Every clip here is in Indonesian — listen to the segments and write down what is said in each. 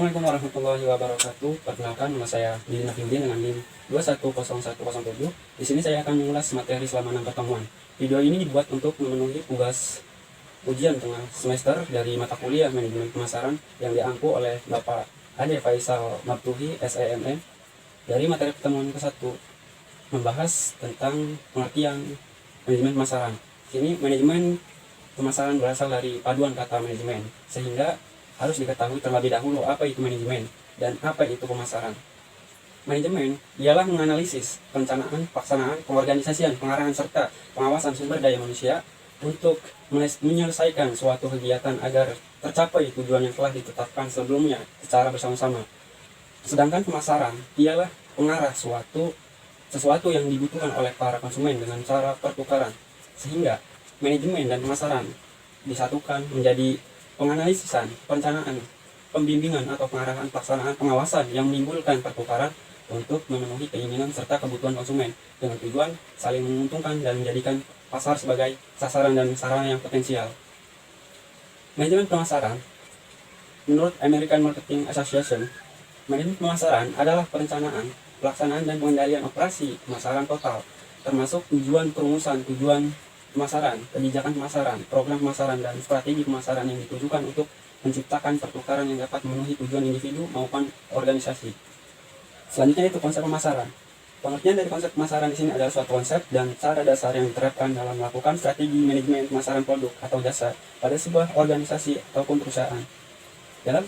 Assalamualaikum warahmatullahi wabarakatuh. Perkenalkan, nama saya Didi Nafiuddin dengan NIM 210107. Di sini saya akan mengulas materi selama 6 pertemuan. Video ini dibuat untuk memenuhi tugas ujian tengah semester dari mata kuliah manajemen pemasaran yang diangku oleh Bapak Ade Faisal Mabtuhi SEMM. Dari materi pertemuan ke-1 membahas tentang pengertian manajemen pemasaran. Sini manajemen pemasaran berasal dari paduan kata manajemen, sehingga harus diketahui terlebih dahulu apa itu manajemen dan apa itu pemasaran. Manajemen ialah menganalisis, perencanaan, pelaksanaan, pengorganisasian, pengarahan, serta pengawasan sumber daya manusia untuk menyelesaikan suatu kegiatan agar tercapai tujuan yang telah ditetapkan sebelumnya secara bersama-sama. Sedangkan pemasaran ialah pengarah sesuatu yang dibutuhkan oleh para konsumen dengan cara pertukaran, sehingga manajemen dan pemasaran disatukan menjadi penganalisisan, perencanaan, pembimbingan atau pengarahan, pelaksanaan, pengawasan yang menimbulkan pertukaran untuk memenuhi keinginan serta kebutuhan konsumen dengan tujuan saling menguntungkan dan menjadikan pasar sebagai sasaran dan sarana yang potensial. Manajemen pemasaran, menurut American Marketing Association, manajemen pemasaran adalah perencanaan, pelaksanaan dan pengendalian operasi pemasaran total, termasuk tujuan perumusan tujuan pemasaran, kebijakan pemasaran, program pemasaran, dan strategi pemasaran yang ditujukan untuk menciptakan pertukaran yang dapat memenuhi tujuan individu maupun organisasi. Selanjutnya itu konsep pemasaran. Pengertian dari konsep pemasaran di sini adalah suatu konsep dan cara dasar yang diterapkan dalam melakukan strategi manajemen pemasaran produk atau jasa pada sebuah organisasi ataupun perusahaan. Dalam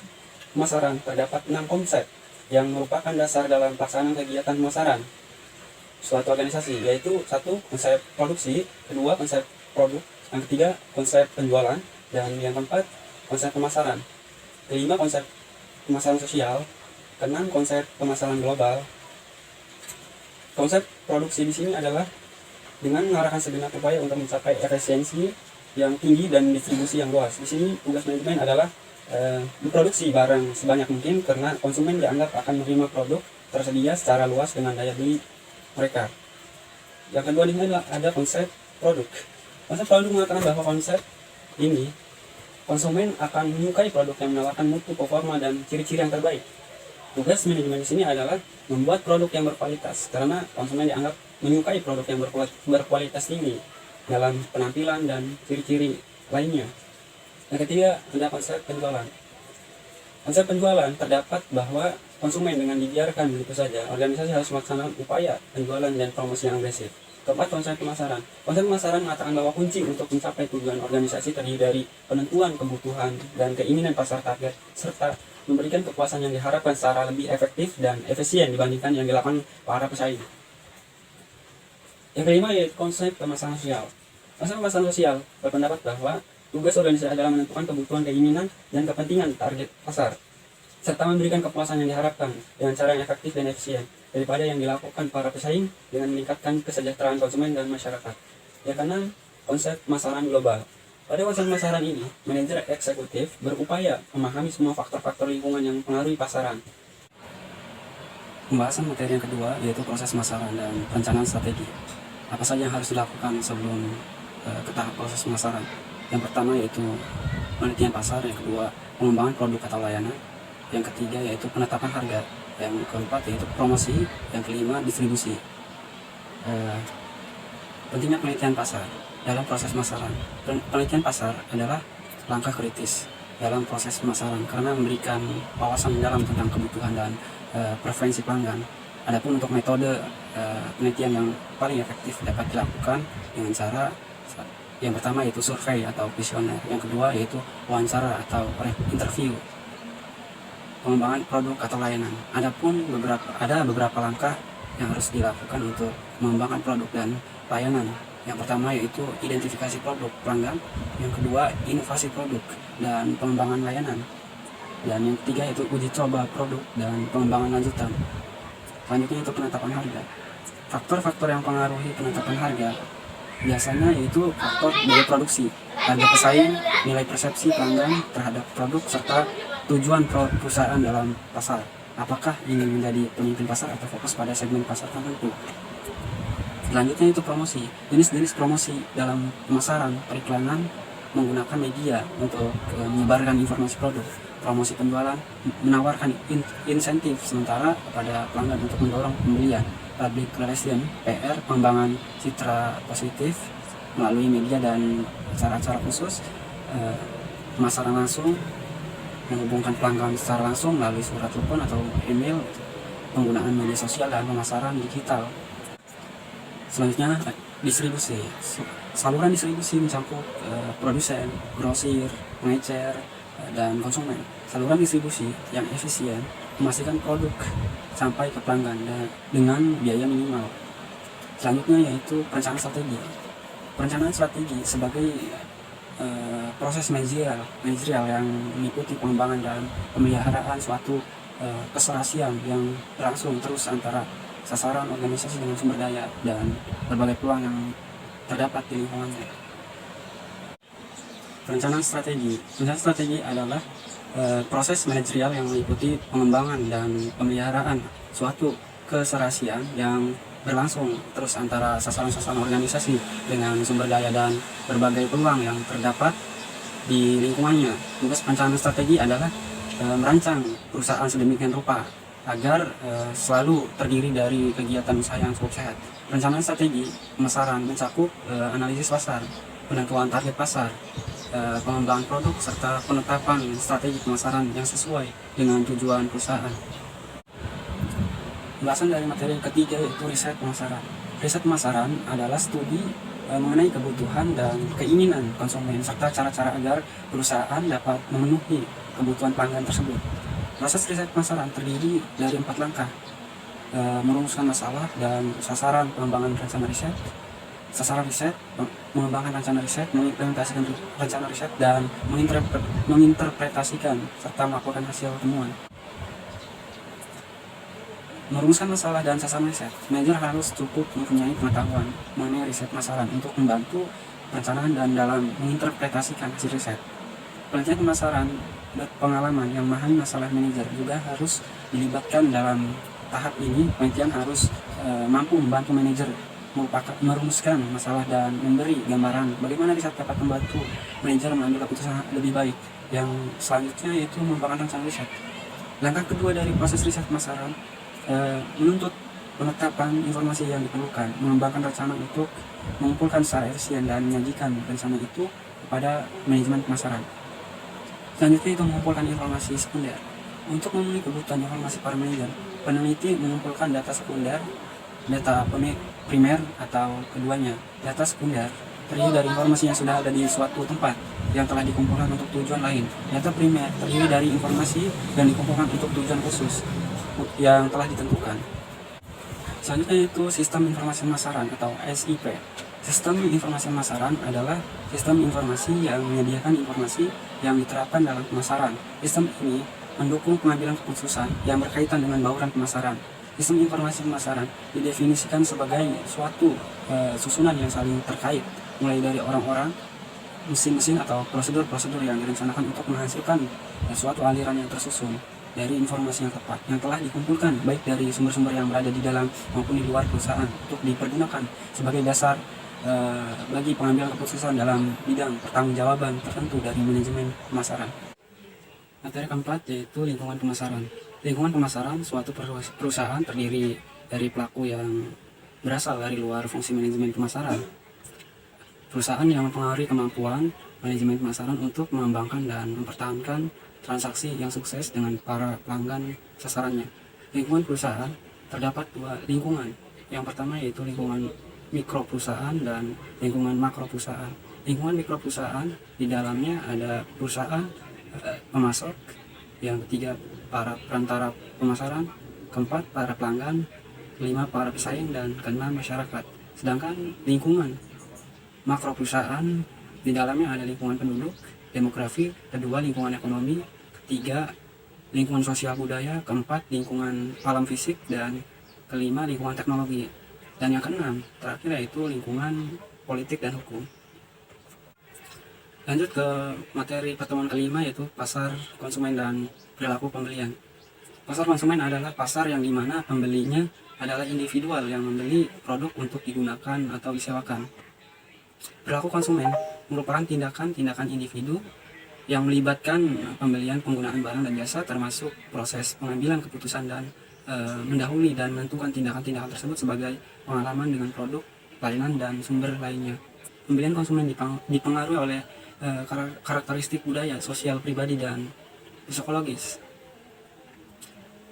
pemasaran terdapat 6 konsep yang merupakan dasar dalam pelaksanaan kegiatan pemasaran suatu organisasi, yaitu 1. Konsep produksi, 2. Konsep produk, yang ketiga konsep penjualan, dan yang keempat konsep pemasaran, kelima konsep pemasaran sosial, keenam konsep pemasaran global. Konsep produksi di sini adalah dengan mengarahkan segenap upaya untuk mencapai efisiensi yang tinggi dan distribusi yang luas. Di sini tugas manajemen adalah memproduksi barang sebanyak mungkin karena konsumen dianggap akan menerima produk tersedia secara luas dengan daya beli mereka. Yang kedua di sini adalah ada konsep produk. Konsep produk mengatakan bahwa konsep ini konsumen akan menyukai produk yang menawarkan mutu, performa, dan ciri-ciri yang terbaik. Tugas manajemen di sini adalah membuat produk yang berkualitas karena konsumen dianggap menyukai produk yang berkualitas tinggi dalam penampilan dan ciri-ciri lainnya. Yang ketiga ada konsep penjualan. Konsep penjualan terdapat bahwa konsumen dengan dibiarkan begitu saja, organisasi harus melaksanakan upaya penjualan dan promosi yang agresif. Keempat, konsep pemasaran. Konsep pemasaran mengatakan bahwa kunci untuk mencapai tujuan organisasi terdiri dari penentuan kebutuhan dan keinginan pasar target, serta memberikan kepuasan yang diharapkan secara lebih efektif dan efisien dibandingkan yang dilakukan para pesaing. Yang kelima yaitu konsep pemasaran sosial. Konsep pemasaran sosial berpendapat bahwa tugas organisasi adalah menentukan kebutuhan, keinginan, dan kepentingan target pasar, serta memberikan kepuasan yang diharapkan dengan cara yang efektif dan efisien daripada yang dilakukan para pesaing dengan meningkatkan kesejahteraan konsumen dan masyarakat. Yang keenam, konsep pemasaran global. Pada konsep pemasaran ini, manajer eksekutif berupaya memahami semua faktor-faktor lingkungan yang mempengaruhi pasaran. Pembahasan materi yang kedua yaitu proses pemasaran dan perencanaan strategi. Apa saja yang harus dilakukan sebelum ke tahap proses pemasaran? Yang pertama yaitu penelitian pasar, yang kedua pengembangan produk atau layanan, yang ketiga yaitu penetapan harga, yang keempat yaitu promosi, yang kelima distribusi. Pentingnya penelitian pasar dalam proses pemasaran. Penelitian pasar adalah langkah kritis dalam proses pemasaran karena memberikan wawasan mendalam tentang kebutuhan dan preferensi pelanggan. Adapun untuk metode penelitian yang paling efektif dapat dilakukan dengan cara yang pertama yaitu survei atau kuesioner, yang kedua yaitu wawancara atau interview, pengembangan produk atau layanan. Adapun ada beberapa langkah yang harus dilakukan untuk mengembangkan produk dan layanan. Yang pertama yaitu identifikasi produk pelanggan, yang kedua inovasi produk dan pengembangan layanan, dan yang ketiga yaitu uji coba produk dan pengembangan lanjutan. Selanjutnya itu penetapan harga. Faktor-faktor yang mempengaruhi penetapan harga biasanya yaitu faktor biaya produksi, harga pesaing, nilai persepsi pelanggan terhadap produk, serta tujuan perusahaan dalam pasar. Apakah ingin menjadi pemimpin pasar atau fokus pada segmen pasar tertentu? Selanjutnya itu promosi. Jenis-jenis promosi dalam pemasaran periklanan menggunakan media untuk menyebarkan informasi produk. promosi penjualan, menawarkan insentif sementara kepada pelanggan untuk mendorong pembelian. Public relation, PR, pengembangan citra positif melalui media dan acara-acara khusus, pemasaran langsung, menghubungkan pelanggan secara langsung melalui surat telepon atau email, penggunaan media sosial dan pemasaran digital. Selanjutnya, distribusi. Saluran distribusi mencakup produsen, grosir, pengecer, dan konsumen. Saluran distribusi yang efisien memastikan produk sampai ke pelanggan dengan biaya minimal. Selanjutnya yaitu perencanaan strategi. Perencanaan strategi sebagai proses manajerial yang meliputi pengembangan dan pemeliharaan suatu keserasian yang berlangsung terus antara sasaran organisasi dengan sumber daya dan berbagai peluang yang terdapat di lingkungannya. Perencanaan strategi adalah proses manajerial yang meliputi pengembangan dan pemeliharaan suatu keserasian yang berlangsung terus antara sasaran-sasaran organisasi dengan sumber daya dan berbagai peluang yang terdapat di lingkungannya. Tugas perencanaan strategi adalah merancang perusahaan sedemikian rupa agar selalu terdiri dari kegiatan usaha yang cukup sehat. Perencanaan strategi pemasaran mencakup analisis pasar, penentuan target pasar, pengembangan produk, serta penetapan strategi pemasaran yang sesuai dengan tujuan perusahaan. Pembahasan dari materi ketiga yaitu riset pemasaran. Riset pemasaran adalah studi mengenai kebutuhan dan keinginan konsumen serta cara-cara agar perusahaan dapat memenuhi kebutuhan pelanggan tersebut. Proses riset pemasaran terdiri dari 4 langkah: merumuskan masalah dan sasaran pengembangan rencana riset, sasaran riset, mengembangkan rencana riset, mengimplementasikan rencana riset, dan menginterpretasikan serta melaporkan hasil temuan. Merumuskan masalah dan sasaran riset. Manajer harus cukup mempunyai pengetahuan mengenai riset pemasaran untuk membantu perencanaan dan dalam menginterpretasikan hasil riset. Penelitian pemasaran berpengalaman yang memahami masalah manajer juga harus dilibatkan dalam tahap ini. Penelitian harus mampu membantu manajer merumuskan masalah dan memberi gambaran bagaimana riset dapat membantu manajer mengambil keputusan lebih baik. Yang selanjutnya yaitu mengembangkan rencana riset. Langkah kedua dari proses riset pemasaran menuntut penetapan informasi yang diperlukan, mengembangkan rencana untuk mengumpulkan secara efisien dan menyajikan rencana itu kepada manajemen pemasaran. Selanjutnya itu mengumpulkan informasi sekunder. Untuk memenuhi kebutuhan informasi para manajer, peneliti mengumpulkan data sekunder, data primer atau keduanya. Data sekunder terdiri dari informasi yang sudah ada di suatu tempat yang telah dikumpulkan untuk tujuan lain. Data primer terdiri dari informasi yang dikumpulkan untuk tujuan khusus yang telah ditentukan. Selanjutnya itu sistem informasi pemasaran atau SIP. Sistem informasi pemasaran adalah sistem informasi yang menyediakan informasi yang diterapkan dalam pemasaran. Sistem ini mendukung pengambilan keputusan yang berkaitan dengan bauran pemasaran. Sistem informasi pemasaran didefinisikan sebagai suatu susunan yang saling terkait, mulai dari orang-orang, mesin-mesin atau prosedur-prosedur yang direncanakan untuk menghasilkan suatu aliran yang tersusun dari informasi yang tepat yang telah dikumpulkan baik dari sumber-sumber yang berada di dalam maupun di luar perusahaan untuk dipergunakan sebagai dasar bagi pengambilan keputusan dalam bidang pertanggungjawaban tertentu dari manajemen pemasaran. Materi keempat yaitu lingkungan pemasaran. Lingkungan pemasaran suatu perusahaan terdiri dari pelaku yang berasal dari luar fungsi manajemen pemasaran. Perusahaan yang mempengaruhi kemampuan manajemen pemasaran untuk mengembangkan dan mempertahankan transaksi yang sukses dengan para pelanggan sasarannya. Lingkungan perusahaan terdapat 2 lingkungan. Yang pertama yaitu lingkungan mikro perusahaan dan lingkungan makro perusahaan. Lingkungan mikro perusahaan di dalamnya ada perusahaan pemasok, yang ketiga para perantara pemasaran, keempat para pelanggan, kelima para pesaing, dan keenam masyarakat. Sedangkan lingkungan makro perusahaan di dalamnya ada lingkungan penduduk, demografi, kedua lingkungan ekonomi, ketiga lingkungan sosial budaya, keempat lingkungan alam fisik, dan kelima lingkungan teknologi, dan yang keenam terakhir yaitu lingkungan politik dan hukum. Lanjut ke materi pertemuan kelima yaitu pasar konsumen dan perilaku pembelian. Pasar konsumen adalah pasar yang dimana pembelinya adalah individual yang membeli produk untuk digunakan atau disewakan. Perilaku konsumen merupakan tindakan-tindakan individu yang melibatkan pembelian, penggunaan barang dan jasa, termasuk proses pengambilan keputusan dan mendahului dan menentukan tindakan-tindakan tersebut sebagai pengalaman dengan produk, layanan, dan sumber lainnya. Pembelian konsumen dipengaruhi oleh karakteristik budaya, sosial, pribadi, dan psikologis.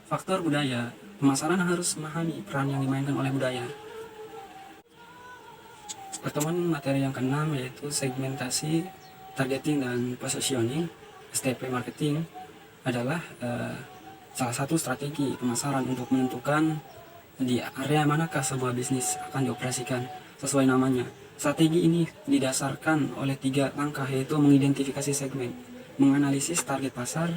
Faktor budaya, pemasaran harus memahami peran yang dimainkan oleh budaya. Pertemuan materi yang keenam yaitu segmentasi, targeting, dan positioning. STP marketing adalah salah satu strategi pemasaran untuk menentukan di area manakah sebuah bisnis akan dioperasikan sesuai namanya. Strategi ini didasarkan oleh 3 langkah, yaitu mengidentifikasi segmen, menganalisis target pasar,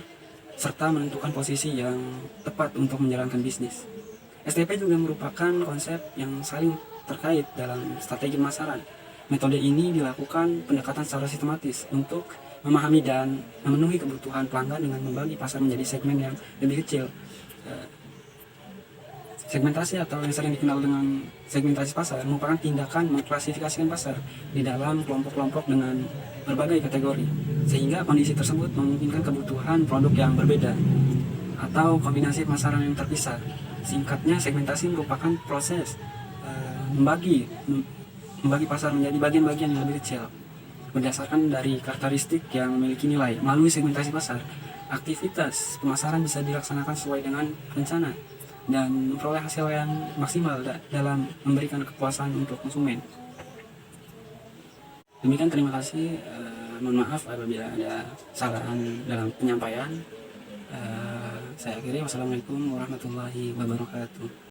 serta menentukan posisi yang tepat untuk menjalankan bisnis. STP juga merupakan konsep yang saling terkait dalam strategi pemasaran. Metode ini dilakukan pendekatan secara sistematis untuk memahami dan memenuhi kebutuhan pelanggan dengan membagi pasar menjadi segmen yang lebih kecil. Segmentasi atau yang sering dikenal dengan segmentasi pasar merupakan tindakan mengklasifikasikan pasar di dalam kelompok-kelompok dengan berbagai kategori, sehingga kondisi tersebut memungkinkan kebutuhan produk yang berbeda atau kombinasi pemasaran yang terpisah. Singkatnya, segmentasi merupakan proses membagi pasar menjadi bagian-bagian yang lebih kecil berdasarkan dari karakteristik yang memiliki nilai. Melalui segmentasi pasar, aktivitas pemasaran bisa dilaksanakan sesuai dengan rencana dan memperoleh hasil yang maksimal dalam memberikan kepuasan untuk konsumen. Demikian, terima kasih. Mohon maaf apabila ada kesalahan dalam penyampaian. Saya akhiri. Wassalamualaikum warahmatullahi wabarakatuh.